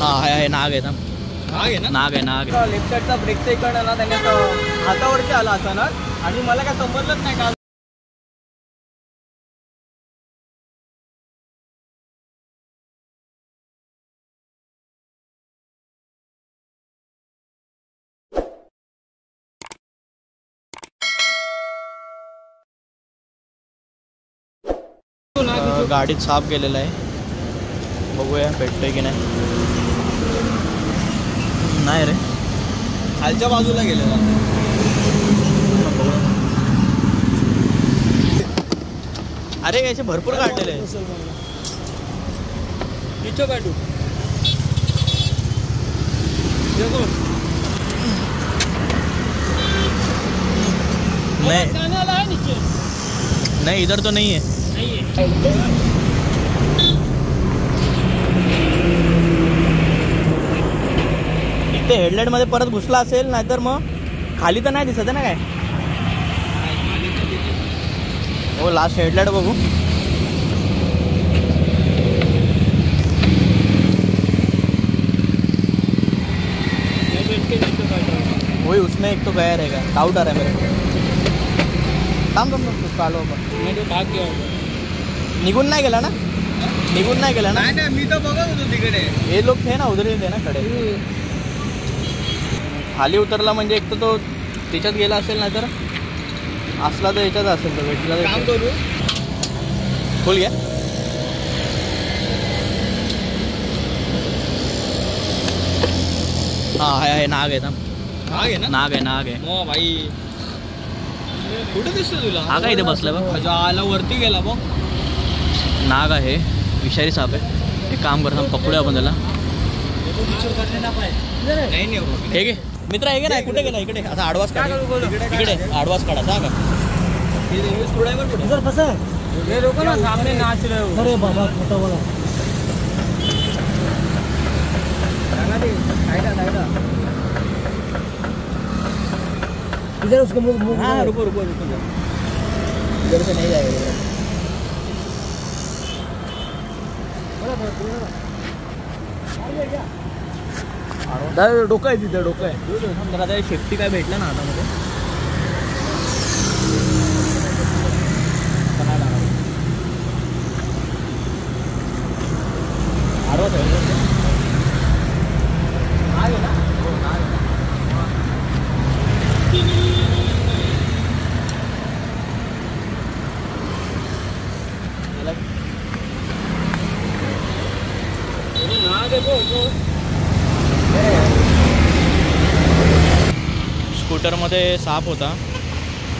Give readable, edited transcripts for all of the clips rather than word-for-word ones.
हा आहे नाग आहे ना, नाग आहे ना, नाग आहे नाग आहे. लेफ्ट साईडचा ब्रेकचा इकडं ना त्याने हातावरती आला अचानक आणि मला काय समजलंच नाही का. गाडीत साप गेलेला आहे, बघूया भेटतोय की नाही. नाही रे, खालच्या बाजूला गेलेला. अरे याचे भरपूर काढलेले आहे. किचो काढू नहीं इधर तो नहीं है. इथे हेडलाइट मध्ये परत घुसला असेल, नाहीतर मग खाली तर नाही दिसत आहे ना काय. हो लास्ट हेडलाइट बघू. वही उसमें एक तो गया रहेगा, डाउट आ रहा है मेरे को. थांब थांब थांब चालू भाग गया. निघून नाही गेला ना, निघून नाही गेला ना. नाही मी तर बघत होतो तिकडे. हे लोक थे ना उधर थे ना खडे. खाली उतरला म्हणजे एक तर तो त्याच्यात गेला असेल, नाही तर असला तर याच्यात असेल. तो भेटला काम करू. खोल घ्या. हा आहे नाग आहे ना, नाग आहे ना, नाग आहे नाग आहे. मग भाई कुठे दिसतो तुला. हा काय इथे बसलाय बघ, आला वरती गेला बघ. नाग आहे, विषारी साप आहे. एक काम करता पकडूया आपण त्याला. नाही हे घे मित्र, हे घे ना. कुठे गेला इकडे, आता आडवास काढ. इकडे आडवास काढा का. ये लोग ना सामने नाच रहे हो. अरे बाबा छोटा वाला. इधर उसको मुंह. हाँ रुको रुको रुको, इधर से नहीं जाएगा. डोकं आहे तिथे, डोकं आहे. तर आता शेफ्टी काय भेटलं ना हातामध्ये. आडवाच आहे ना. स्कूटरमध्ये साप होता,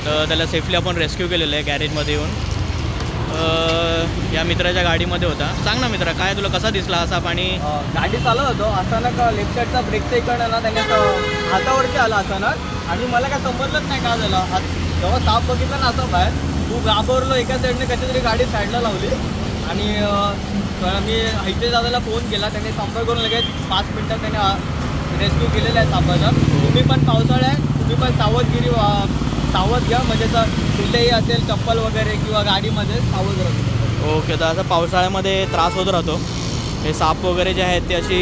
तर त्याला सेफली आपण रेस्क्यू केलेलं आहे गॅरेजमध्ये येऊन. या मित्राच्या गाडीमध्ये होता. सांग ना मित्रा, काय तुला कसा दिसला हा साप. आणि गाडी चालवत होतो, अचानक लेफ्ट साईडचा ब्रेकचा इकडं ना त्याने हातावरती आला अचानक आणि मला काय समजलंच नाही का झालं. जेव्हा साप बघितला ना असं बाहेर, खूप घाबरलो. एका साईडने कशी तरी गाडी साईडला लावली आणि मी इथे दादाला फोन केला. त्याने संपर्क करून लगेच 5 मिनिटात त्याने रेस्क्यू केलेला आहे सापाचा. तुम्ही पण पावसाळा आहे, तुम्ही पण सावध घ्या. म्हणजे कुठेही असेल चप्पल वगैरे किंवा गाडीमध्ये सावध राहतो. ओके, तर असं पावसाळ्यामध्ये त्रास होत राहतो. हे साप वगैरे जे आहेत ते अशी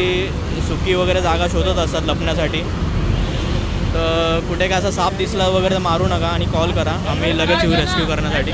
सुकी वगैरे जागा शोधत असतात लपण्यासाठी. तर कुठे काय असा साप दिसला वगैरे मारू नका आणि कॉल करा, आम्ही लगेच येऊ रेस्क्यू करण्यासाठी.